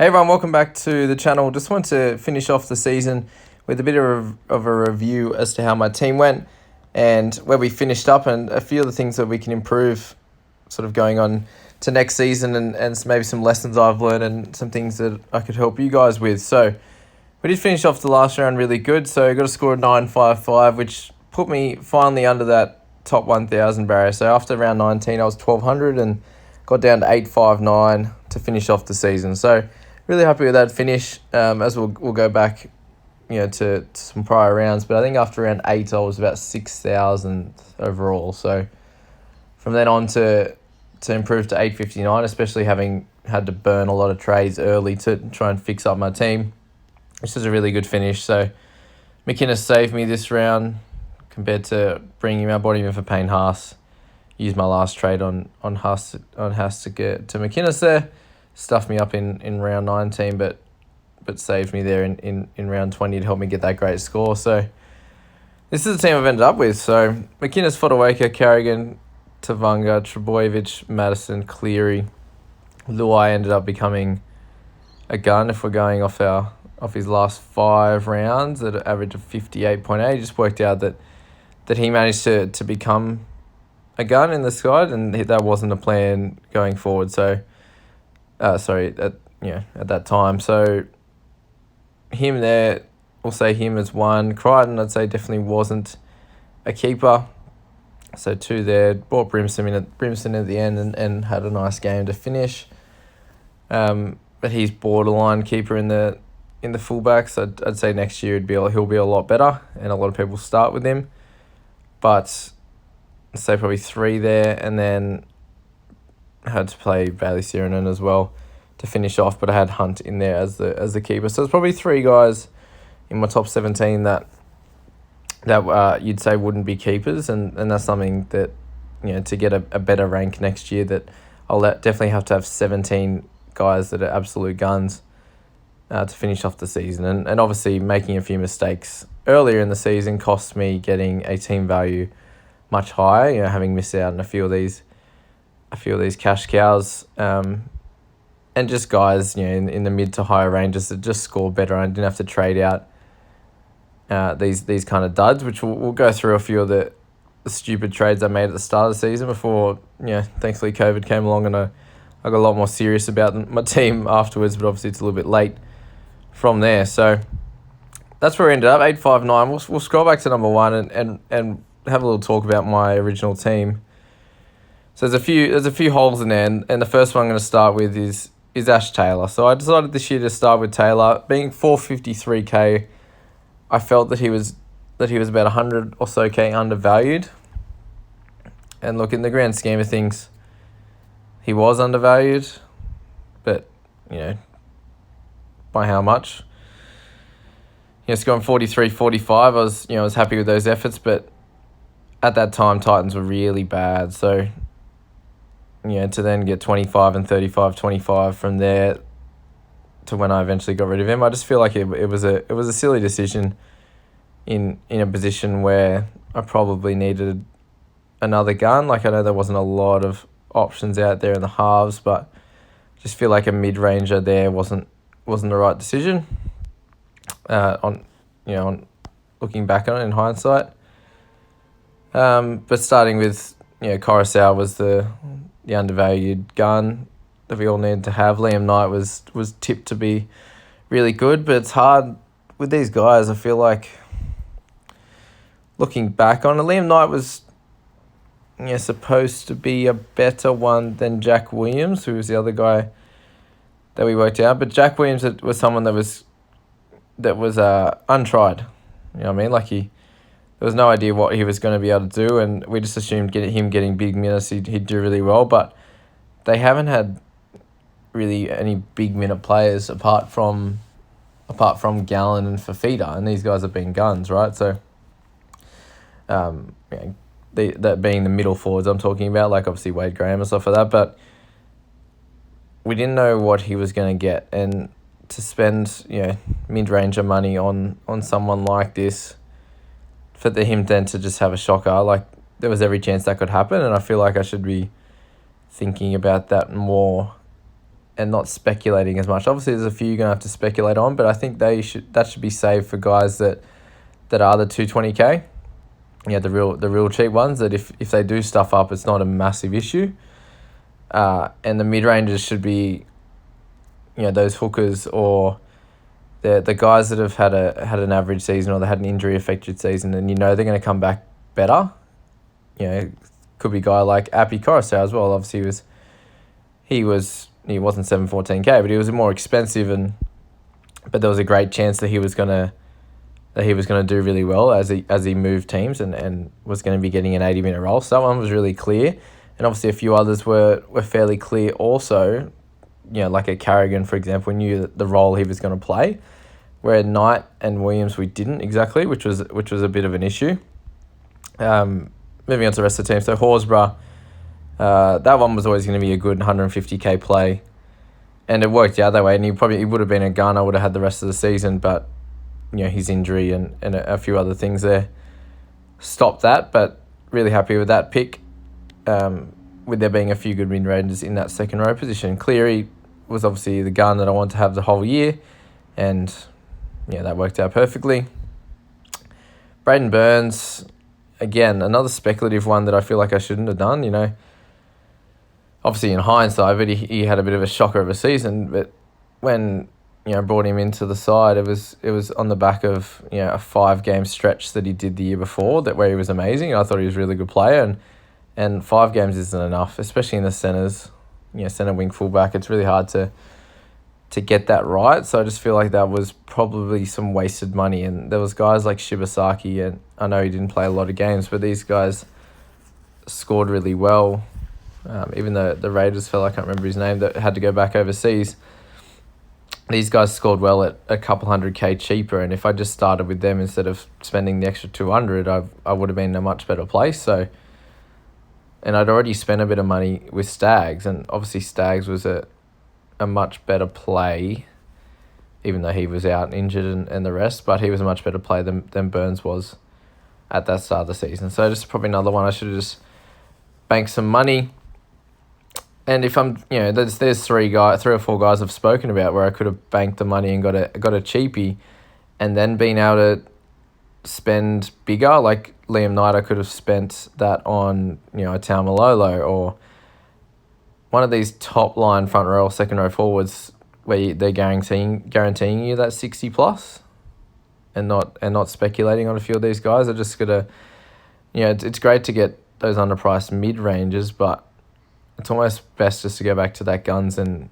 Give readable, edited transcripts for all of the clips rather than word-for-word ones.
Hey everyone, welcome back to the channel. Just want to finish off the season with a bit of a review as to how my team went and where we finished up and a few of the things that we can improve sort of going on to next season and maybe some lessons I've learned and some things that I could help you guys with. So we did finish off the last round really good. So I got a score of 955, which put me finally under that top 1,000 barrier. So after round 19, I was 1,200 and got down to 859 to finish off the season. So really happy with that finish, as we'll go back, to some prior rounds. But I think after round 8, I was about 6,000 overall. So from then on to improve to 859, especially having had to burn a lot of trades early to try and fix up my team. This is a really good finish. So McInnes saved me this round compared to bringing him out, bought him in for Payne Haas. Used my last trade on Haas to get to McInnes there. Stuffed me up in round 19, but saved me there in round 20 to help me get that great score. So this is the team I've ended up with. So McInnes, Fodawaker, Carrigan, Tavunga, Trebojevic, Madison, Cleary. Luai ended up becoming a gun if we're going off his last 5 rounds at an average of 58.8. It just worked out that he managed to become a gun in the side, and that wasn't a plan going forward. So at that time. So him there, we'll say him as 1. Crichton, I'd say definitely wasn't a keeper. So 2 there. Brought Brimson at the end and had a nice game to finish. But he's borderline keeper in the fullbacks. I'd say next year he'll be a lot better, and a lot of people start with him. But I'd say probably 3 there, and then had to play Bailey Sirenen as well to finish off, but I had Hunt in there as the keeper. So it's probably 3 guys in my top 17 that you'd say wouldn't be keepers, and that's something that, to get a better rank next year, that I'll definitely have to have 17 guys that are absolute guns to finish off the season. And obviously making a few mistakes earlier in the season cost me getting a team value much higher, having missed out on a few of these cash cows, and just guys, in the mid to higher ranges that just score better. I didn't have to trade out these kind of duds, which we'll go through a few of the stupid trades I made at the start of the season before, thankfully COVID came along and I got a lot more serious about my team afterwards, but obviously it's a little bit late from there. So that's where we ended up, 859. We'll scroll back to number 1 and have a little talk about my original team. So there's a few holes in there, and the first one I'm going to start with is Ash Taylor. So I decided this year to start with Taylor. Being 453k, I felt that he was about 100 or so k undervalued. And look, in the grand scheme of things, he was undervalued, but by how much? Scoring 43, 45. I was happy with those efforts, but at that time Titans were really bad. So to then get 25 and 35, 25 from there to when I eventually got rid of him, I just feel like it was a silly decision in a position where I probably needed another gun. Like, I know there wasn't a lot of options out there in the halves, but just feel like a mid-ranger there wasn't the right decision. On looking back on it in hindsight. But starting with Coruscant was the undervalued gun that we all needed to have. Liam Knight was tipped to be really good, but it's hard with these guys. I feel like looking back on it, Liam Knight was supposed to be a better one than Jack Williams, who was the other guy that we worked out. But Jack Williams was someone that was untried. You know what I mean? Like, there was no idea what he was going to be able to do, and we just assumed him getting big minutes, he'd do really well. But they haven't had really any big minute players apart from Gallen and Fafita, and these guys have been guns, right? So, that being the middle forwards I'm talking about, like obviously Wade Graham and stuff like that, but we didn't know what he was going to get, and to spend mid-ranger money on someone like this, for him then to just have a shocker, like, there was every chance that could happen, and I feel like I should be thinking about that more and not speculating as much. Obviously, there's a few you're going to have to speculate on, but I think that should be saved for guys that are the 220k. Yeah, the real cheap ones, that if they do stuff up, it's not a massive issue. And the mid-rangers should be, those hookers or the guys that have had an average season, or they had an injury-affected season, and they're going to come back better. Could be a guy like Appy Coruscant as well. Obviously, he wasn't 714k, but he was more expensive, but there was a great chance that he was gonna do really well as he moved teams and was going to be getting an 80-minute role. So that one was really clear, and obviously a few others were fairly clear also. Like a Carrigan, for example, we knew the role he was going to play, where Knight and Williams we didn't exactly, which was a bit of an issue. Moving on to the rest of the team, so Horsburgh, that one was always going to be a good 150k play, and it worked out that way. And he would have been a gunner, would have had the rest of the season, but his injury and a few other things there stopped that. But really happy with that pick, with there being a few good mid-rangers in that second row position. Cleary was obviously the gun that I wanted to have the whole year, and that worked out perfectly. Braden Burns, again, another speculative one that I feel like I shouldn't have done, Obviously in hindsight, but he had a bit of a shocker of a season. But when brought him into the side, it was on the back of a 5-game stretch that he did the year before, where he was amazing. I thought he was a really good player, and 5 games isn't enough, especially in the centres. Centre wing fullback, it's really hard to get that right. So I just feel like that was probably some wasted money. And there was guys like Shibasaki, and I know he didn't play a lot of games, but these guys scored really well. Even though the Raiders fella, I can't remember his name, that had to go back overseas, these guys scored well at a couple 100k cheaper. And if I just started with them instead of spending the extra 200, I would have been in a much better place. So, and I'd already spent a bit of money with Stags, and obviously Stags was a much better play, even though he was out injured and the rest, but he was a much better play than Burns was at that start of the season. So just probably another one I should have just banked some money. And if I'm, there's 3 or 4 guys I've spoken about where I could have banked the money and got a cheapie, and then been able to spend bigger. Like Liam Knight, I could have spent that on, a Taumalolo, or one of these top line front row, second row forwards, where they're guaranteeing you that 60 plus, and not speculating on a few of these guys. I just gotta, it's great to get those underpriced mid ranges, but it's almost best just to go back to that guns and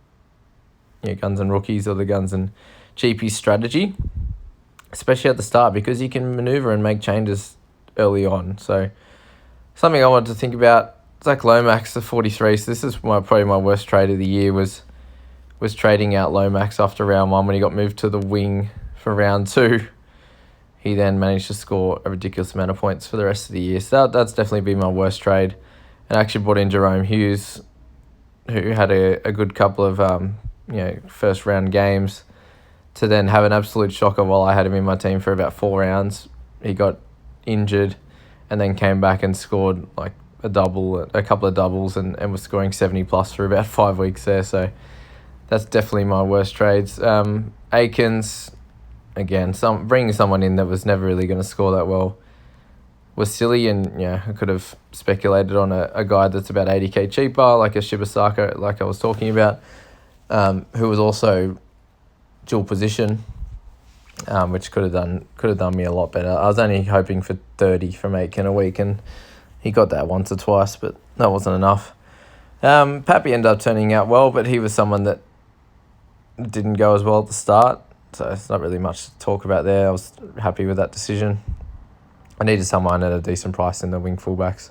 rookies, or the guns and GP strategy, especially at the start, because you can maneuver and make changes early on. So something I wanted to think about, Zach Lomax, the 43. So this is probably my worst trade of the year, was trading out Lomax after round 1 when he got moved to the wing for round 2. He then managed to score a ridiculous amount of points for the rest of the year. So that's definitely been my worst trade. And I actually brought in Jerome Hughes, who had a good couple of first round games, to then have an absolute shocker while I had him in my team for about 4 rounds. He got injured and then came back and scored like a couple of doubles, and was scoring 70 plus for about 5 weeks there. So that's definitely my worst trades. Aikens, again, bringing someone in that was never really going to score that well was silly, and I could have speculated on a guy that's about 80k cheaper, like a Shibasaki, like I was talking about, who was also dual position, which could have done me a lot better. I was only hoping for 30 from Aitken a week, and he got that once or twice, but that wasn't enough. Pappy ended up turning out well, but he was someone that didn't go as well at the start, so it's not really much to talk about there. I was happy with that decision. I needed someone at a decent price in the wing fullbacks,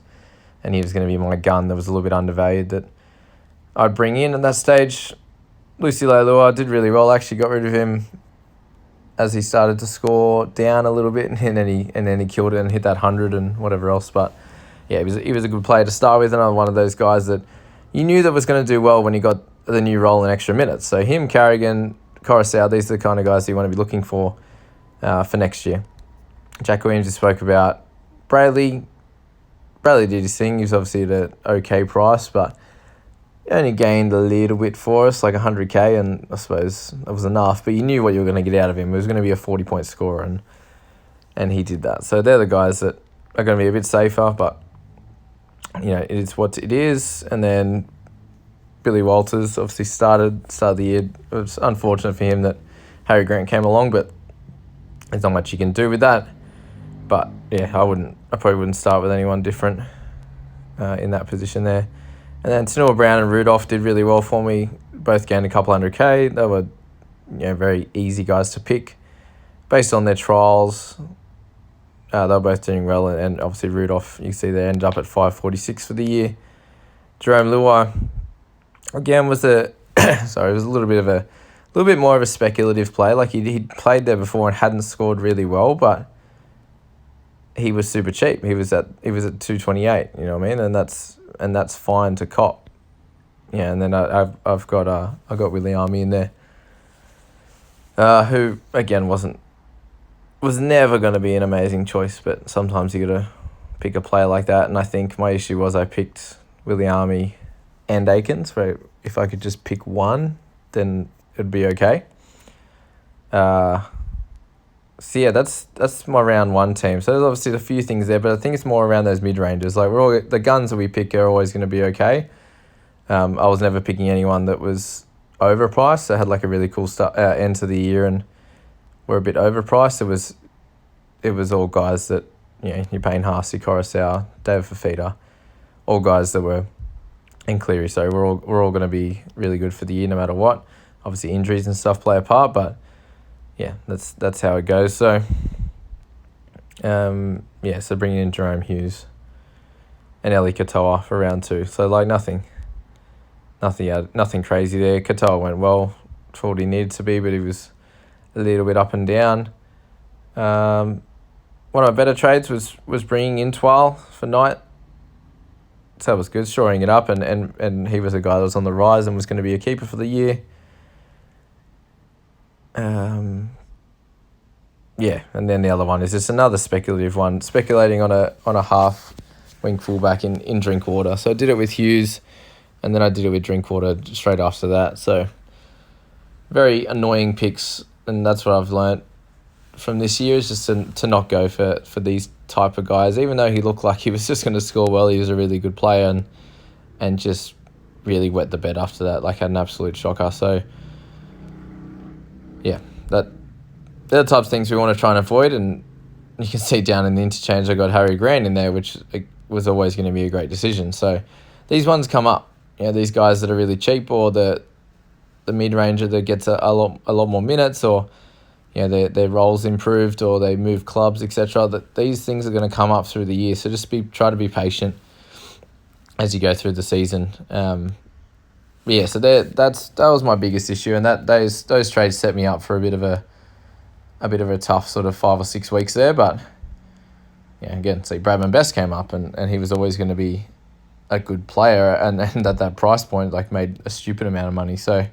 and he was going to be my gun that was a little bit undervalued that I'd bring in at that stage. Lucy Leilua did really well. I actually got rid of him as he started to score down a little bit, and then he killed it and hit that 100 and whatever else. But yeah, he was a good player to start with, and I'm one of those guys that you knew that was going to do well when he got the new role in extra minutes. So him, Carrigan, Coruscant, these are the kind of guys you want to be looking for next year. Jack Williams, you spoke about. Bradley did his thing. He was obviously at an okay price, but only gained a little bit for us, like 100k, and I suppose that was enough. But you knew what you were going to get out of him. It was going to be a 40-point scorer, and he did that. So they're the guys that are going to be a bit safer, but it is what it is. And then Billy Walters obviously started the year. It was unfortunate for him that Harry Grant came along, but there's not much you can do with that. But yeah, I probably wouldn't start with anyone different in that position there. And then Tanua Brown and Rudolph did really well for me. Both gained a couple 100k. They were very easy guys to pick based on their trials. They were both doing well, and obviously Rudolph, you see, they ended up at 546 for the year. Jerome Luai, again, was it was a little bit more of a speculative play. Like he'd played there before and hadn't scored really well, but he was super cheap. He was at 228. You know what I mean? And that's fine to cop. Yeah, and then I've got Willie Army in there, who again was never going to be an amazing choice, but sometimes you got to pick a player like that. And I think my issue was I picked Willie Army and Aikens. So if I could just pick one, then it'd be okay. So yeah, that's my round one team. So there's obviously a few things there, but I think it's more around those mid-rangers. Like the guns that we pick are always going to be okay. I was never picking anyone that was overpriced. So I had like a really cool end to the year and were a bit overpriced. It was all guys that, you're paying Harsey, Coruscant, David Fafita, all guys that were in Cleary. So we're all going to be really good for the year no matter what. Obviously injuries and stuff play a part, but yeah, that's how it goes. So so bringing in Jerome Hughes and Eli Katoa for round 2. So like nothing crazy there. Katoa went well for what he needed to be, but he was a little bit up and down. One of my better trades was bringing in Twal for Knight. So that was good, shoring it up, and he was a guy that was on the rise and was going to be a keeper for the year. And then the other one is just another speculative one, speculating on a half wing fullback in Drinkwater. So I did it with Hughes, and then I did it with Drinkwater straight after that. So very annoying picks, and that's what I've learnt from this year, is just to not go for these type of guys. Even though he looked like he was just going to score well, he was a really good player and just really wet the bed after that. Like, had an absolute shocker. So yeah, they're the types of things we want to try and avoid. And you can see down in the interchange, I got Harry Grant in there, which was always going to be a great decision. So these ones come up. These guys that are really cheap, or the mid-ranger that gets a lot more minutes, or their roles improved, or they move clubs, etc. That these things are going to come up through the year. So just try to be patient as you go through the season. So that was my biggest issue, and those trades set me up for a bit of a tough sort of 5 or 6 weeks there. But again, see, Bradman Best came up, and he was always going to be a good player, and at that price point, like, made a stupid amount of money. So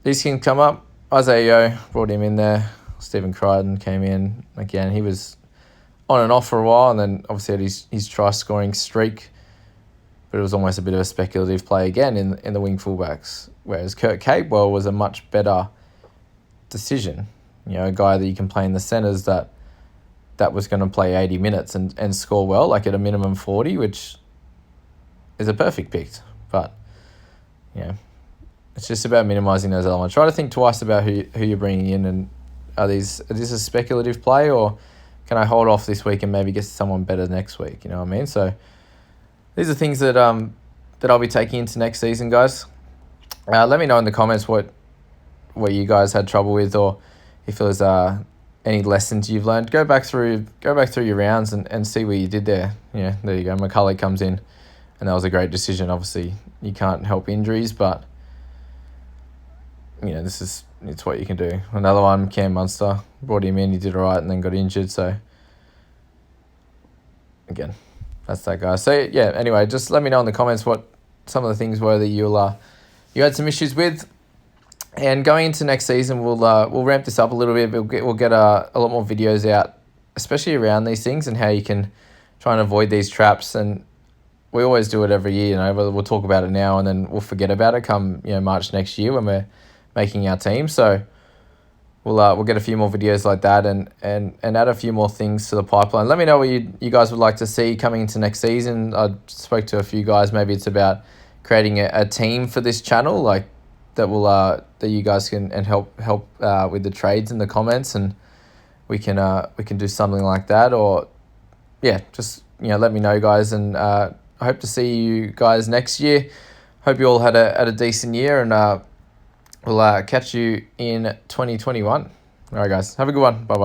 these can come up. Isaiah Yeo, brought him in there. Stephen Crichton came in. Again, he was on and off for a while, and then obviously had his try-scoring streak. But it was almost a bit of a speculative play again in the wing fullbacks. Whereas Kurt Capewell was a much better decision. A guy that you can play in the centres that was going to play 80 minutes and score well, like at a minimum 40, which is a perfect pick. But, it's just about minimising those elements. Try to think twice about who you're bringing in, and is this a speculative play, or can I hold off this week and maybe get someone better next week? You know what I mean? So these are things that I'll be taking into next season, guys. Let me know in the comments what you guys had trouble with, or if there's any lessons you've learned. Go back through your rounds and see what you did there. There you go. McCullough comes in, and that was a great decision. Obviously, you can't help injuries, but it's what you can do. Another one, Cam Munster, brought him in, he did all right, and then got injured. So again, that's that guy. So anyway, just let me know in the comments what some of the things were that you had some issues with. And going into next season, we'll ramp this up a little bit. We'll get a lot more videos out, especially around these things and how you can try and avoid these traps. And we always do it every year. You know, we'll talk about it now and then we'll forget about it come March next year when we're making our team. So we'll get a few more videos like that and add a few more things to the pipeline. Let me know what you guys would like to see coming into next season. I spoke to a few guys. Maybe it's about creating a team for this channel, like that will that you guys can help with the trades in the comments, and we can do something like that. Or just let me know, guys, and I hope to see you guys next year. Hope you all had a decent year, and we'll catch you in 2021. All right, guys, have a good one. Bye bye.